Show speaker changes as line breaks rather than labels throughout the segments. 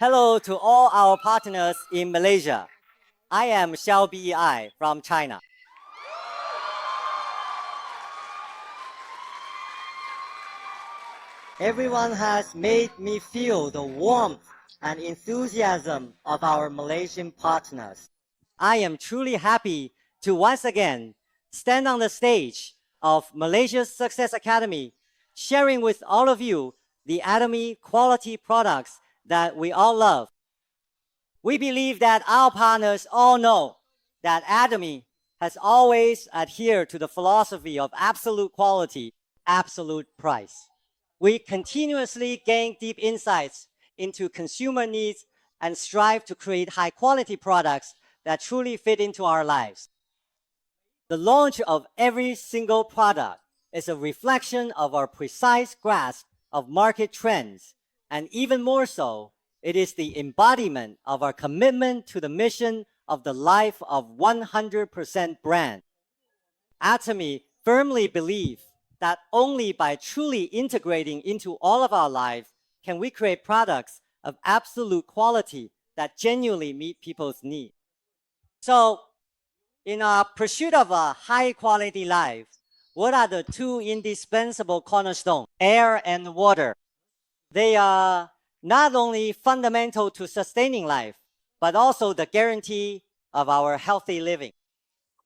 Hello to all our partners in Malaysia. I am Xiao Bi from China. Everyone has made me feel the warmth and enthusiasm of our Malaysian partners. I am truly happy to once again stand on the stage of Malaysia's Success Academy, sharing with all of you the Atomy quality products that we all love. We believe that our partners all know that Atomy has always adhered to the philosophy of absolute quality, absolute price. We continuously gain deep insights into consumer needs and strive to create high-quality products that truly fit into our lives. The launch of every single product is a reflection of our precise grasp of market trends, and even more so, it is the embodiment of our commitment to the mission of the life of 100% brand. Atomy firmly believes that only by truly integrating into all of our lives can we create products of absolute quality that genuinely meet people's needs. So, in our pursuit of a high-quality life, what are the two indispensable cornerstones? Air and water. They are not only fundamental to sustaining life, but also the guarantee of our healthy living.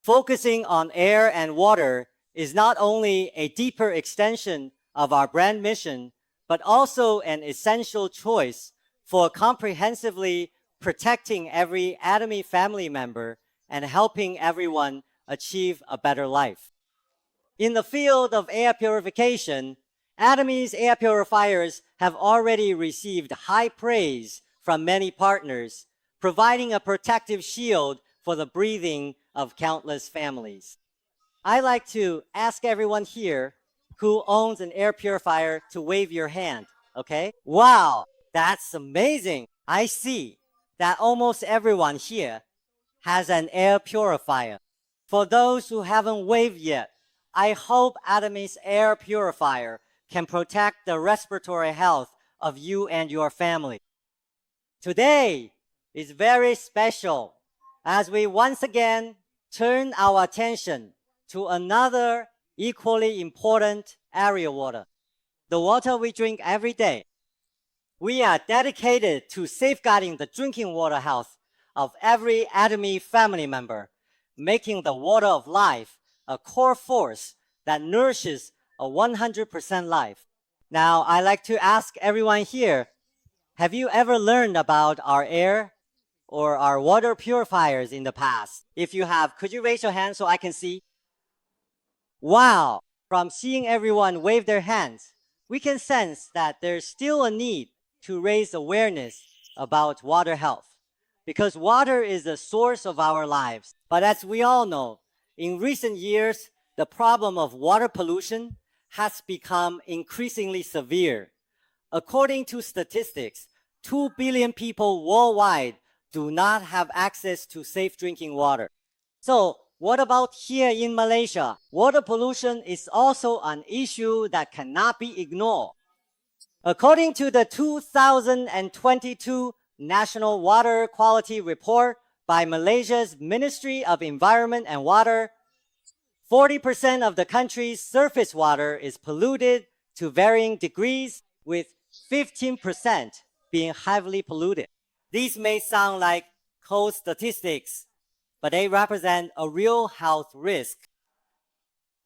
Focusing on air and water is not only a deeper extension of our brand mission, but also an essential choice for comprehensively protecting every Atomy family member and helping everyone achieve a better life. In the field of air purification, Atomy's air purifiers have already received high praise from many partners, providing a protective shield for the breathing of countless families. I'd like to ask everyone here who owns an air purifier to wave your hand, okay? Wow, that's amazing. I see that almost everyone here has an air purifier. For those who haven't waved yet, I hope Atomy's air purifier can protect the respiratory health of you and your family. Today is very special as we once again turn our attention to another equally important area water, the water we drink every day. We are dedicated to safeguarding the drinking water health of every Atomy family member, making the water of life a core force that nourishes a 100% life. Now, I'd like to ask everyone here, have you ever learned about our air or our water purifiers in the past? If you have, could you raise your hand so I can see? Wow, from seeing everyone wave their hands, we can sense that there's still a need to raise awareness about water health, because water is the source of our lives. But as we all know, in recent years, the problem of water pollution has become increasingly severe. According to statistics, 2 billion people worldwide do not have access to safe drinking water. So, what about here in Malaysia? Water pollution is also an issue that cannot be ignored. According to the 2022 National Water Quality Report by Malaysia's Ministry of Environment and Water, 40% of the country's surface water is polluted to varying degrees, with 15% being heavily polluted. These may sound like cold statistics, but they represent a real health risk.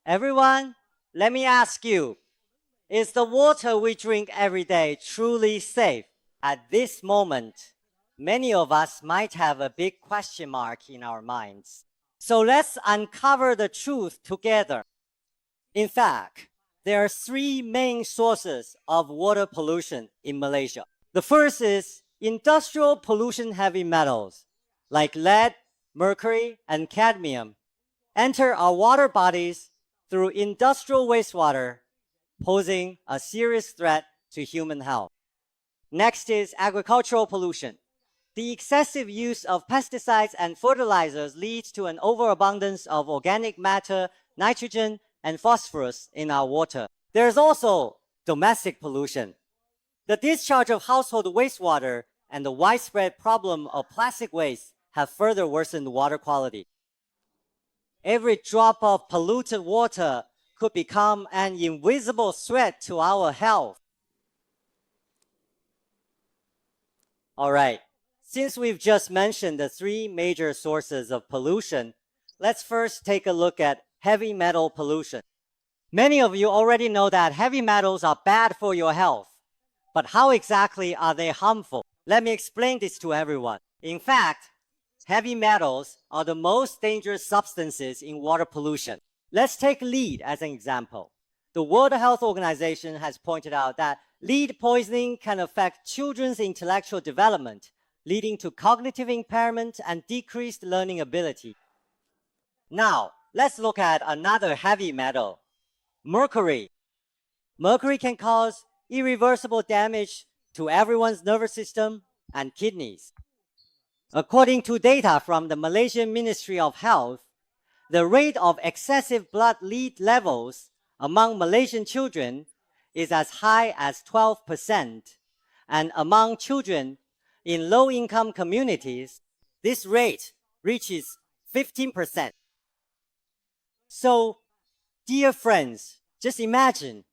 Everyone, let me ask you, is the water we drink every day truly safe? At this moment, many of us might have a big question mark in our minds. So let's uncover the truth together. In fact, there are three main sources of water pollution in Malaysia. The first is industrial pollution. Heavy metals like lead, mercury, and cadmium enter our water bodies through industrial wastewater, posing a serious threat to human health. Next is agricultural pollution. The excessive use of pesticides and fertilizers leads to an overabundance of organic matter, nitrogen, and phosphorus in our water. There's also domestic pollution. The discharge of household wastewater and the widespread problem of plastic waste have further worsened water quality. Every drop of polluted water could become an invisible threat to our health. All right, since we've just mentioned the three major sources of pollution, let's first take a look at heavy metal pollution. Many of you already know that heavy metals are bad for your health. But how exactly are they harmful? Let me explain this to everyone. In fact, heavy metals are the most dangerous substances in water pollution. Let's take lead as an example. The World Health Organization has pointed out that lead poisoning can affect children's intellectual development, leading to cognitive impairment and decreased learning ability. Now, let's look at another heavy metal, mercury. Mercury can cause irreversible damage to everyone's nervous system and kidneys. According to data from the Malaysian Ministry of Health, the rate of excessive blood lead levels among Malaysian children is as high as 12%, and among children in low-income communities, this rate reaches 15%. So, dear friends, just imagine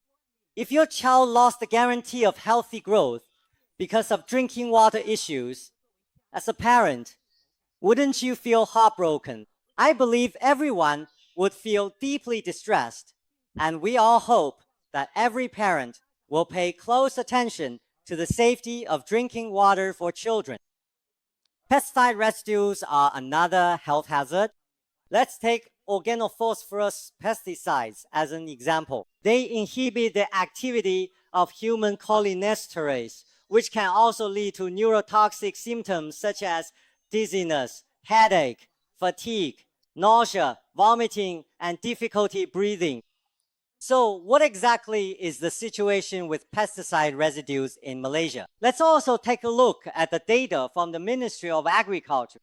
if your child lost the guarantee of healthy growth because of drinking water issues. As a parent, wouldn't you feel heartbroken? I believe everyone would feel deeply distressed, and we all hope that every parent will pay close attention to the safety of drinking water for children. Pesticide residues are another health hazard. Let's take organophosphorus pesticides as an example. They inhibit the activity of human cholinesterase, which can also lead to neurotoxic symptoms such as dizziness, headache, fatigue, nausea, vomiting, and difficulty breathing. So what exactly is the situation with pesticide residues in Malaysia? Let's also take a look at the data from the Ministry of Agriculture.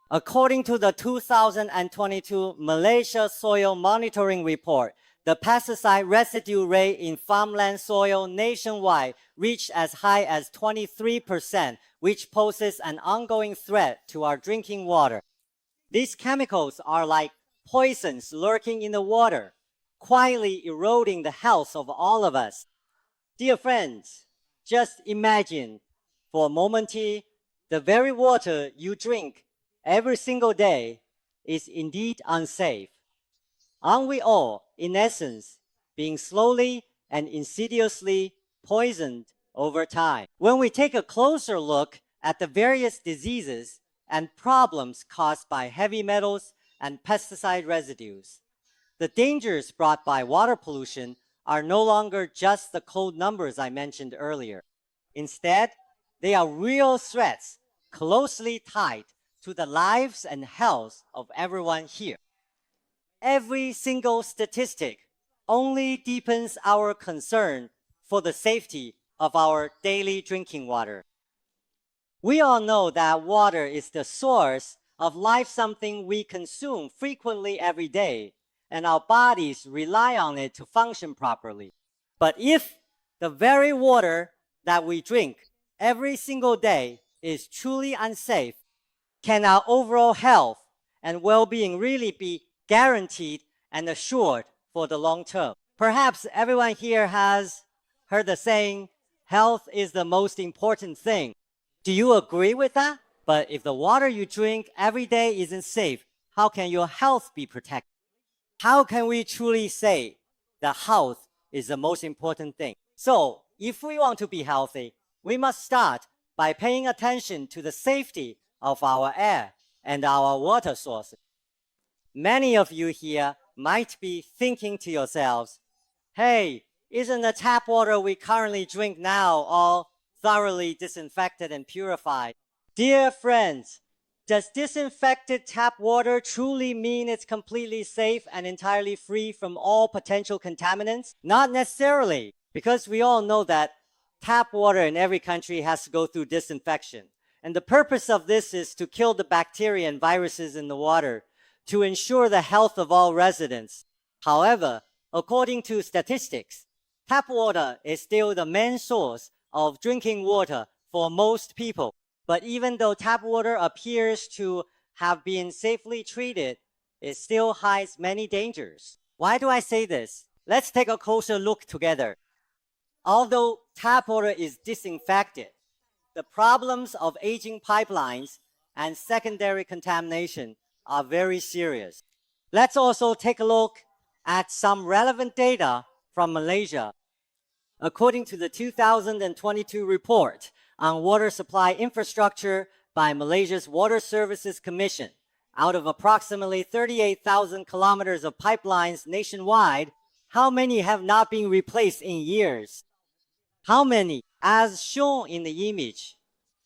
According to the 2022 Malaysia Soil Monitoring Report, the pesticide residue rate in farmland soil nationwide reached as high as 23%, which poses an ongoing threat to our drinking water. These chemicals are like poisons lurking in the water, quietly eroding the health of all of us. Dear friends, just imagine for a moment the very water you drink every single day is indeed unsafe. Aren't we all, in essence, being slowly and insidiously poisoned over time? When we take a closer look at the various diseases and problems caused by heavy metals and pesticide residues, the dangers brought by water pollution are no longer just the cold numbers I mentioned earlier. Instead, they are real threats closely tied to the lives and health of everyone here. Every single statistic only deepens our concern for the safety of our daily drinking water. We all know that water is the source of life, something we consume frequently every day, and our bodies rely on it to function properly. But if the very water that we drink every single day is truly unsafe, can our overall health and well-being really be guaranteed and assured for the long term? Perhaps everyone here has heard the saying, health is the most important thing. Do you agree with that? But if the water you drink every day isn't safe, how can your health be protected? How can we truly say that health is the most important thing? So, if we want to be healthy, we must start by paying attention to the safety of our air and our water sources. Many of you here might be thinking to yourselves, hey, isn't the tap water we currently drink now all thoroughly disinfected and purified? Dear friends, does disinfected tap water truly mean it's completely safe and entirely free from all potential contaminants? Not necessarily, because we all know that tap water in every country has to go through disinfection. And the purpose of this is to kill the bacteria and viruses in the water to ensure the health of all residents. However, according to statistics, tap water is still the main source of drinking water for most people. But even though tap water appears to have been safely treated, it still hides many dangers. Why do I say this? Let's take a closer look together. Although tap water is disinfected, the problems of aging pipelines and secondary contamination are very serious. Let's also take a look at some relevant data from Malaysia. According to the 2022 report on water supply infrastructure by Malaysia's Water Services Commission, out of approximately 38,000 kilometers of pipelines nationwide, how many have not been replaced in years? How many? As shown in the image,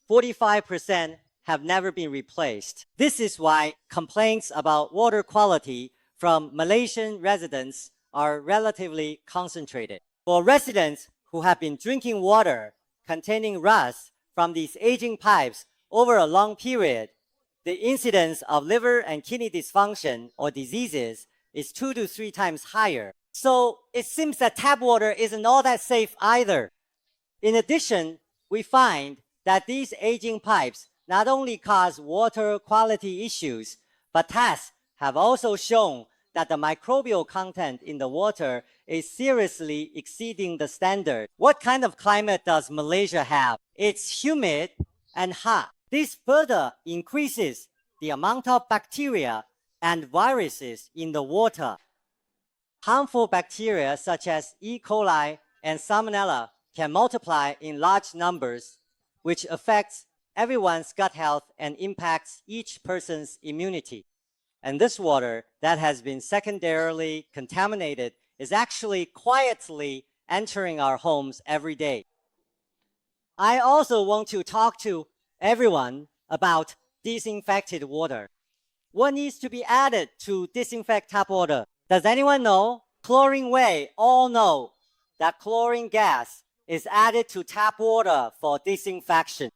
45% have never been replaced. This is why complaints about water quality from Malaysian residents are relatively concentrated. For residents who have been drinking water containing rust from these aging pipes over a long period, the incidence of liver and kidney dysfunction or diseases is 2 to 3 times higher. So it seems that tap water isn't all that safe either. In addition, we find that these aging pipes not only cause water quality issues, but tests have also shown that the microbial content in the water is seriously exceeding the standard. What kind of climate does Malaysia have? It's humid and hot. This further increases the amount of bacteria and viruses in the water. Harmful bacteria such as E. coli and Salmonella can multiply in large numbers, which affects everyone's gut health and impacts each person's immunity. And this water that has been secondarily contaminated is actually quietly entering our homes every day. I also want to talk to everyone about disinfected water. What needs to be added to disinfect tap water? Does anyone know? Chlorine we all know that chlorine gas is added to tap water for disinfection.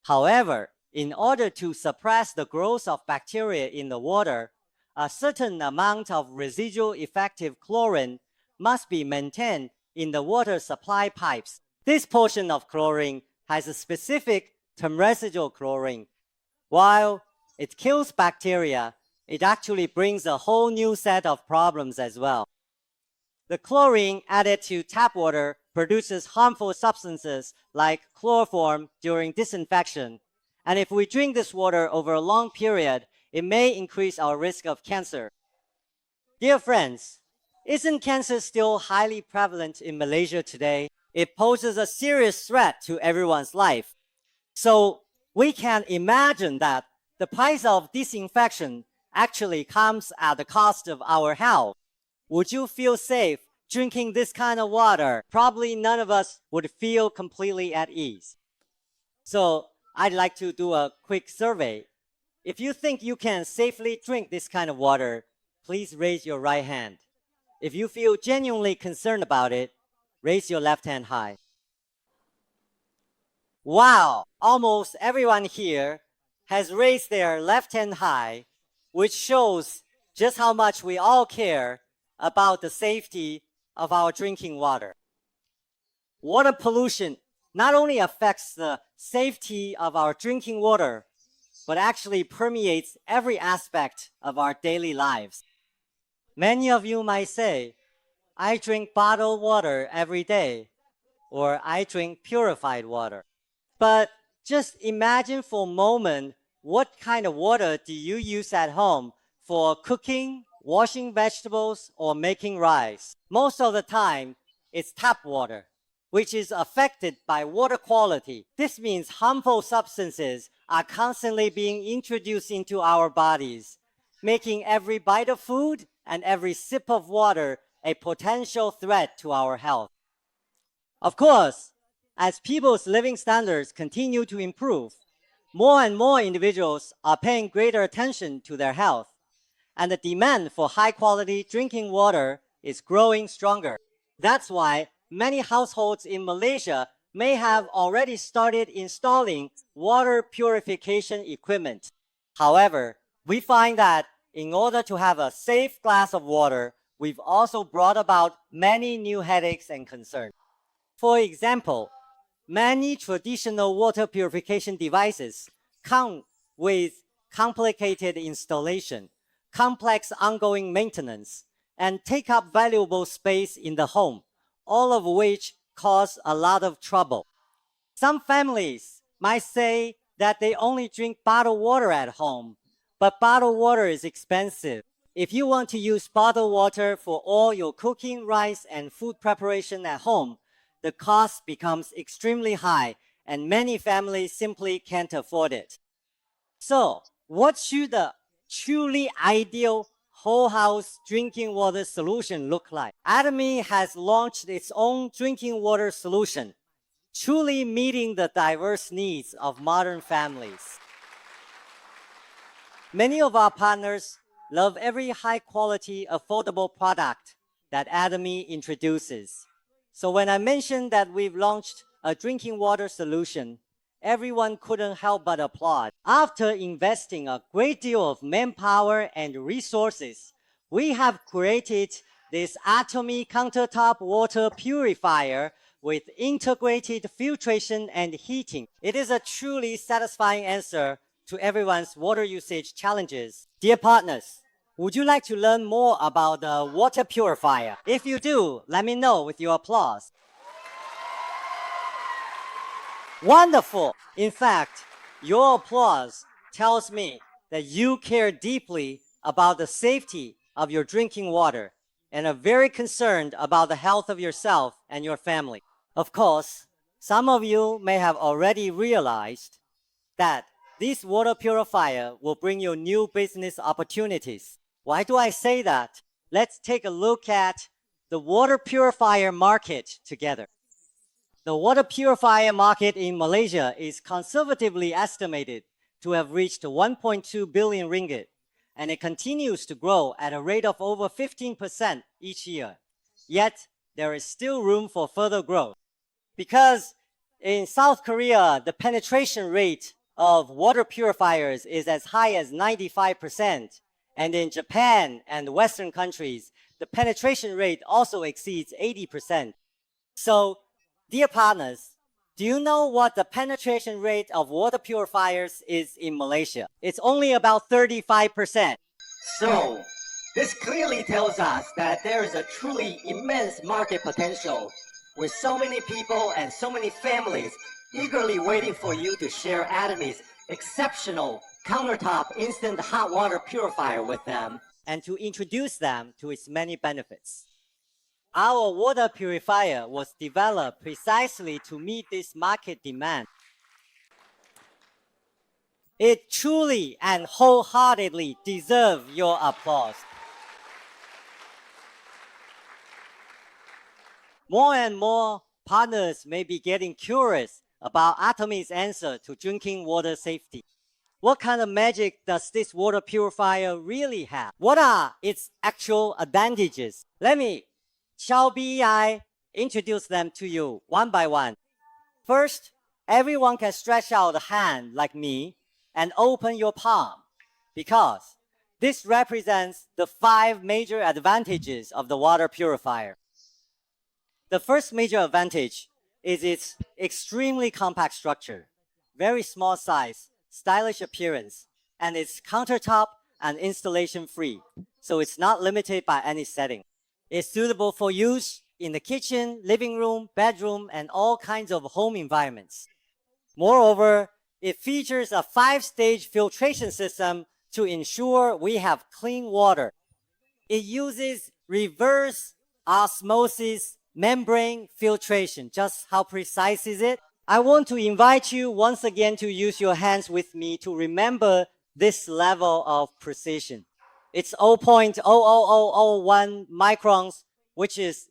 However, in order to suppress the growth of bacteria in the water, a certain amount of residual effective chlorine must be maintained in the water supply pipes. This portion of chlorine has a specific term residual chlorine. While it kills bacteria, it actually brings a whole new set of problems as well. The chlorine added to tap water produces harmful substances like chloroform during disinfection. And if we drink this water over a long period, it may increase our risk of cancer. Dear friends, isn't cancer still highly prevalent in Malaysia today? It poses a serious threat to everyone's life. So we can imagine that the price of disinfection actually comes at the cost of our health. Would you feel safe drinking this kind of water? Probably none of us would feel completely at ease. So I'd like to do a quick survey. If you think you can safely drink this kind of water, please raise your right hand. If you feel genuinely concerned about it, raise your left hand high. Wow, almost everyone here has raised their left hand high, which shows just how much we all care about the safety of our drinking water. Water pollution not only affects the safety of our drinking water, but actually permeates every aspect of our daily lives. Many of you might say, I drink bottled water every day, or I drink purified water. But just imagine for a moment, what kind of water do you use at home for cooking, washing vegetables, or making rice? Most of the time, it's tap water, which is affected by water quality. This means harmful substances are constantly being introduced into our bodies, making every bite of food and every sip of water a potential threat to our health. Of course, as people's living standards continue to improve, more and more individuals are paying greater attention to their health, and the demand for high-quality drinking water is growing stronger. That's why many households in Malaysia may have already started installing water purification equipment. However, we find that in order to have a safe glass of water, we've also brought about many new headaches and concerns. For example, Many traditional water purification devices come with complicated installation, complex ongoing maintenance, and take up valuable space in the home, all of which cause a lot of trouble. Some families might say that they only drink bottled water at home, but bottled water is expensive. If you want to use bottled water for all your cooking, rice, and food preparation at home, the cost becomes extremely high, and many families simply can't afford it. So, what should a truly ideal whole house drinking water solution look like? Atomy has launched its own drinking water solution, truly meeting the diverse needs of modern families. Many of our partners love every high-quality, affordable product that Atomy introduces. So when I mentioned that we've launched a drinking water solution, everyone couldn't help but applaud. After investing a great deal of manpower and resources, we have created this Atomy Countertop water purifier with integrated filtration and heating. It is a truly satisfying answer to everyone's water usage challenges. Dear partners, would you like to learn more about the water purifier? If you do, let me know with your applause. Wonderful! In fact, your applause tells me that you care deeply about the safety of your drinking water and are very concerned about the health of yourself and your family. Of course, some of you may have already realized that this water purifier will bring you new business opportunities. Why do I say that? Let's take a look at the water purifier market together. The water purifier market in Malaysia is conservatively estimated to have reached 1.2 billion ringgit, and it continues to grow at a rate of over 15% each year. Yet, there is still room for further growth. Because in South Korea, the penetration rate of water purifiers is as high as 95%, and in Japan and Western countries, the penetration rate also exceeds 80%. So, dear partners, do you know what the penetration rate of water purifiers is in Malaysia? It's only about 35%.
So, this clearly tells us that there is a truly immense market potential with so many people and so many families eagerly waiting for you to share Atomy's exceptional countertop instant hot water purifier with them
and to introduce them to its many benefits. Our water purifier was developed precisely to meet this market demand. It truly and wholeheartedly deserves your applause. More and more partners may be getting curious about Atomy's answer to drinking water safety. What kind of magic does this water purifier really have? What are its actual advantages? Let me, shall I introduce them to you one by one. First, everyone can stretch out a hand like me and open your palm, because this represents the 5 major advantages of the water purifier. The first major advantage is its extremely compact structure, very small size, stylish appearance, and it's countertop and installation free, so it's not limited by any setting. It's suitable for use in the kitchen, living room, bedroom, and all kinds of home environments. Moreover, it features a 5-stage filtration system to ensure we have clean water. It uses reverse osmosis membrane filtration. Just how precise is it? I want to invite you once again to use your hands with me to remember this level of precision. It's 0.00001 microns, which is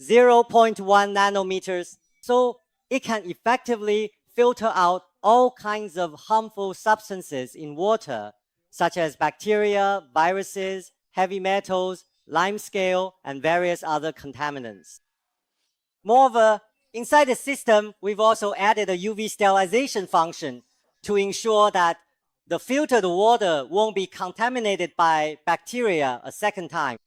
0.1 nanometers, so it can effectively filter out all kinds of harmful substances in water, such as bacteria, viruses, heavy metals, limescale, and various other contaminants. Moreover, inside the system, we've also added a UV sterilization function to ensure that the filtered water won't be contaminated by bacteria a second time.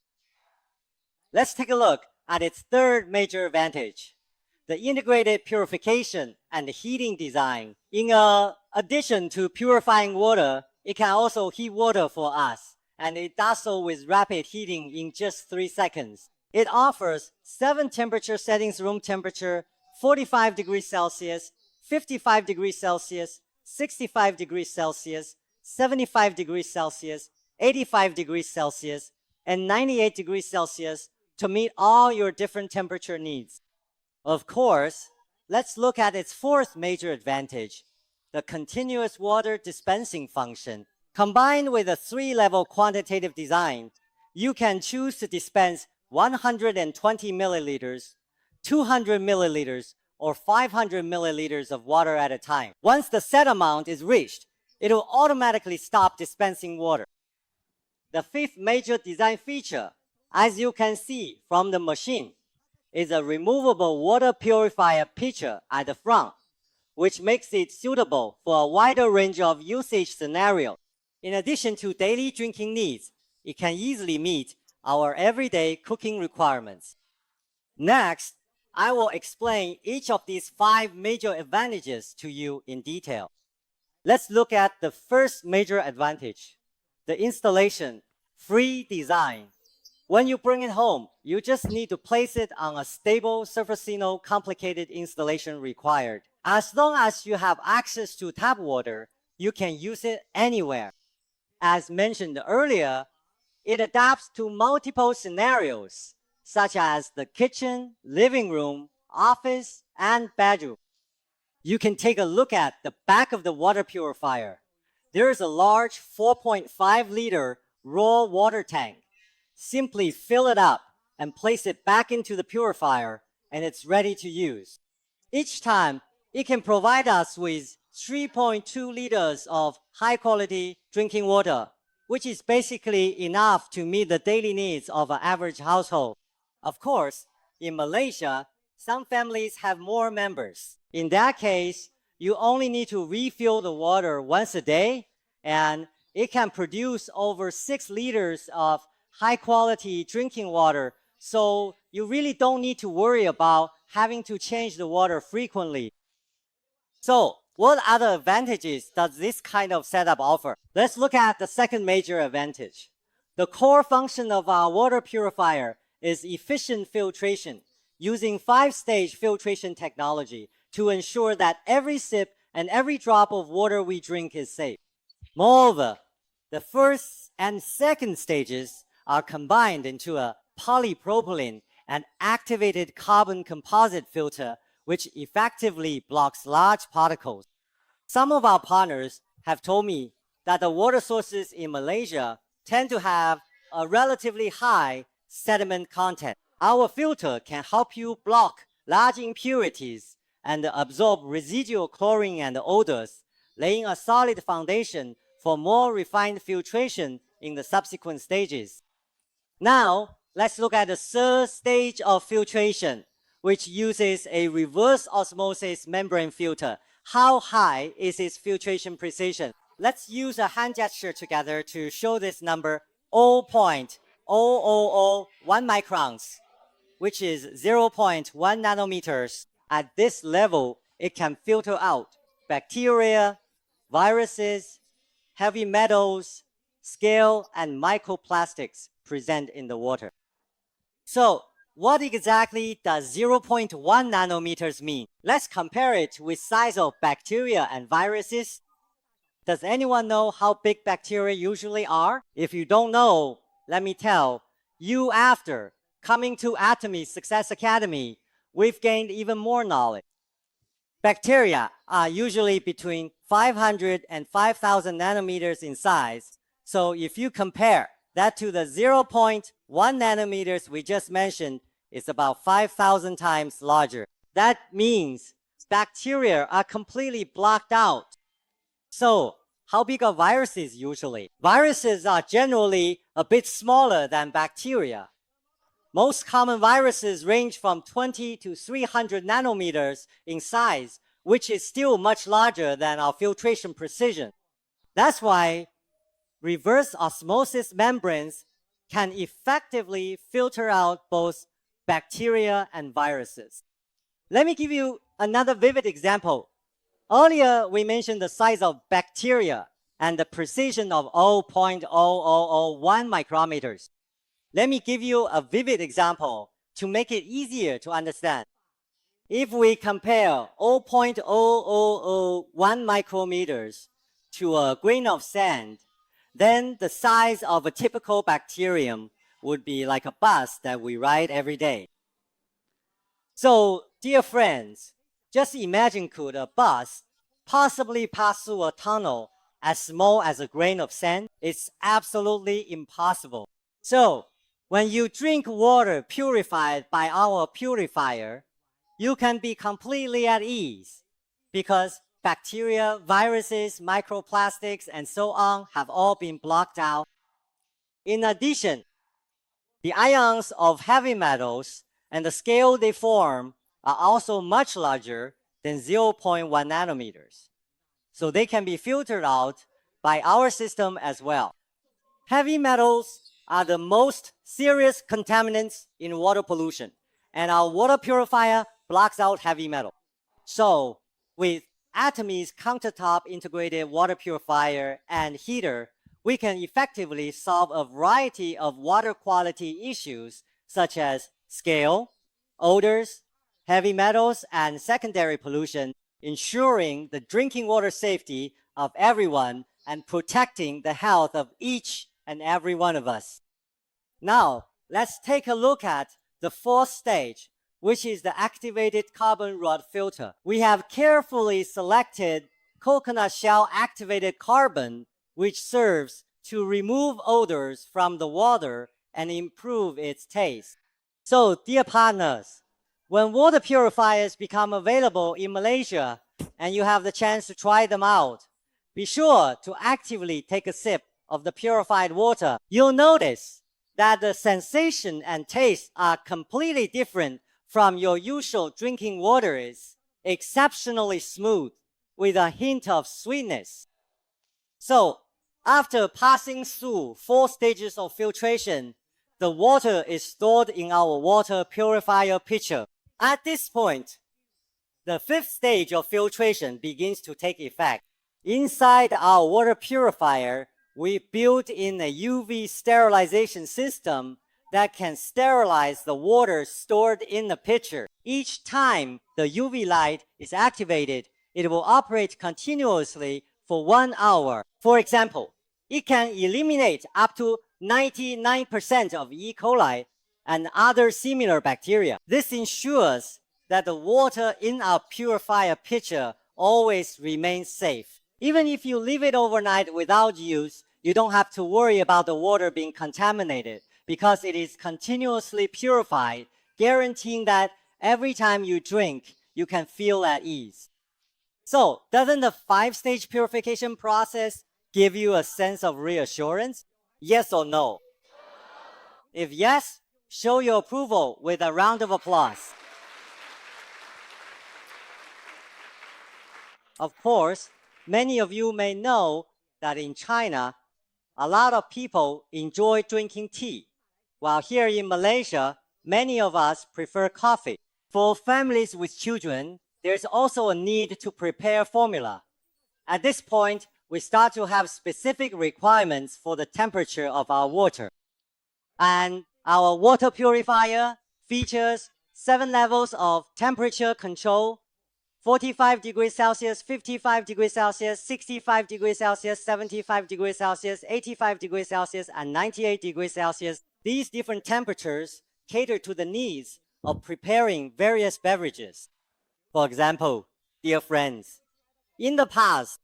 Let's take a look at its third major advantage. the integrated purification and heating design. In addition to purifying water, it can also heat water for us, and it does so with rapid heating in just 3 seconds. It offers 7 temperature settings: room temperature, 45 degrees Celsius, 55 degrees Celsius, 65 degrees Celsius, 75 degrees Celsius, 85 degrees Celsius, and 98 degrees Celsius to meet all your different temperature needs. Of course, let's look at its fourth major advantage, the continuous water dispensing function. Combined with a 3-level quantitative design, you can choose to dispense 120 milliliters, 200 milliliters, or 500 milliliters of water at a time. Once the set amount is reached, it will automatically stop dispensing water. The fifth major design feature, as you can see from the machine, is a removable water purifier pitcher at the front, which makes it suitable for a wider range of usage scenarios. In addition to daily drinking needs, it can easily meet our everyday cooking requirements. Next, I will explain each of these 5 major advantages to you in detail. Let's look at the first major advantage, the installation, free design. When you bring it home, you just need to place it on a stable surface. No complicated installation required. As long as you have access to tap water, you can use it anywhere. As mentioned earlier, it adapts to multiple scenarios, such as the kitchen, living room, office, and bedroom. You can take a look at the back of the water purifier. There is a large 4.5-liter raw water tank. Simply fill it up and place it back into the purifier, and it's ready to use. Each time, it can provide us with 3.2 liters of high-quality drinking water, which is basically enough to meet the daily needs of an average household. Of course, in Malaysia, some families have more members. In that case, you only need to refill the water once a day, and it can produce over 6 liters of high-quality drinking water, so you really don't need to worry about having to change the water frequently. So, what other advantages does this kind of setup offer? Let's look at the second major advantage. The core function of our water purifier is efficient filtration, using 5-stage filtration technology to ensure that every sip and every drop of water we drink is safe. Moreover, the first and second stages are combined into a polypropylene and activated carbon composite filter, which effectively blocks large particles. Some of our partners have told me that the water sources in Malaysia tend to have a relatively high sediment content. Our filter can help you block large impurities and absorb residual chlorine and odors, laying a solid foundation for more refined filtration in the subsequent stages. Now, let's look at the third stage of filtration, which uses a reverse osmosis membrane filter. How high is its filtration precision? Let's use a hand gesture together to show this number: 0.0001 microns, which is 0.1 nanometers. At this level, it can filter out bacteria, viruses, heavy metals, scale, and microplastics present in the water. So, what exactly does 0.1 nanometers mean? Let's compare it with size of bacteria and viruses. Does anyone know how big bacteria usually are? If you don't know, let me tell you. After coming to Atomy Success Academy, we've gained even more knowledge. Bacteria are usually between 500 and 5,000 nanometers in size. So if you compare that to the 0.1 nanometers we just mentioned, it's about 5,000 times larger. That means bacteria are completely blocked out. So, how big are viruses usually? Viruses are generally a bit smaller than bacteria. Most common viruses range from 20 to 300 nanometers in size, which is still much larger than our filtration precision. That's why reverse osmosis membranes can effectively filter out both bacteria and viruses. Let me give you another vivid example. Earlier, we mentioned the size of bacteria and the precision of 0.0001 micrometers. Let me give you a vivid example to make it easier to understand. If we compare 0.0001 micrometers to a grain of sand, then the size of a typical bacterium would be like a bus that we ride every day. So, dear friends, just imagine could a bus possibly pass through a tunnel as small as a grain of sand? It's absolutely impossible. So, when you drink water purified by our purifier, you can be completely at ease because bacteria, viruses, microplastics, and so on have all been blocked out. In addition, the ions of heavy metals and the scale they form are also much larger than 0.1 nanometers. So they can be filtered out by our system as well. Heavy metals are the most serious contaminants in water pollution, and our water purifier blocks out heavy metal. So with Atomy's Countertop integrated water purifier and heater, we can effectively solve a variety of water quality issues such as scale, odors, heavy metals, and secondary pollution, ensuring the drinking water safety of everyone and protecting the health of each and every one of us. Now, let's take a look at the fourth stage, which is the activated carbon rod filter. We have carefully selected coconut shell activated carbon, which serves to remove odors from the water and improve its taste. So, dear partners, when water purifiers become available in Malaysia and you have the chance to try them out, be sure to actively take a sip of the purified water. You'll notice that the sensation and taste are completely different from your usual drinking water. Is exceptionally smooth with a hint of sweetness. So, after passing through 4 stages of filtration, the water is stored in our water purifier pitcher. At this point, the 5th stage of filtration begins to take effect. Inside our water purifier, we built in a UV sterilization system that can sterilize the water stored in the pitcher. Each time the UV light is activated, it will operate continuously for 1 hour. For example, it can eliminate up to 99% of E. coli and other similar bacteria. This ensures that the water in our purifier pitcher always remains safe. Even if you leave it overnight without use, you don't have to worry about the water being contaminated because it is continuously purified, guaranteeing that every time you drink, you can feel at ease. So, doesn't the 5-stage purification process give you a sense of reassurance? Yes or no? If yes, show your approval with a round of applause. Of course, many of you may know that in China, a lot of people enjoy drinking tea, while here in Malaysia, many of us prefer coffee. For families with children, there's also a need to prepare formula. At this point, we start to have specific requirements for the temperature of our water. And our water purifier features 7 levels of temperature control: 45 degrees Celsius, 55 degrees Celsius, 65 degrees Celsius, 75 degrees Celsius, 85 degrees Celsius, and 98 degrees Celsius. These different temperatures cater to the needs of preparing various beverages. For example, dear friends, in the past,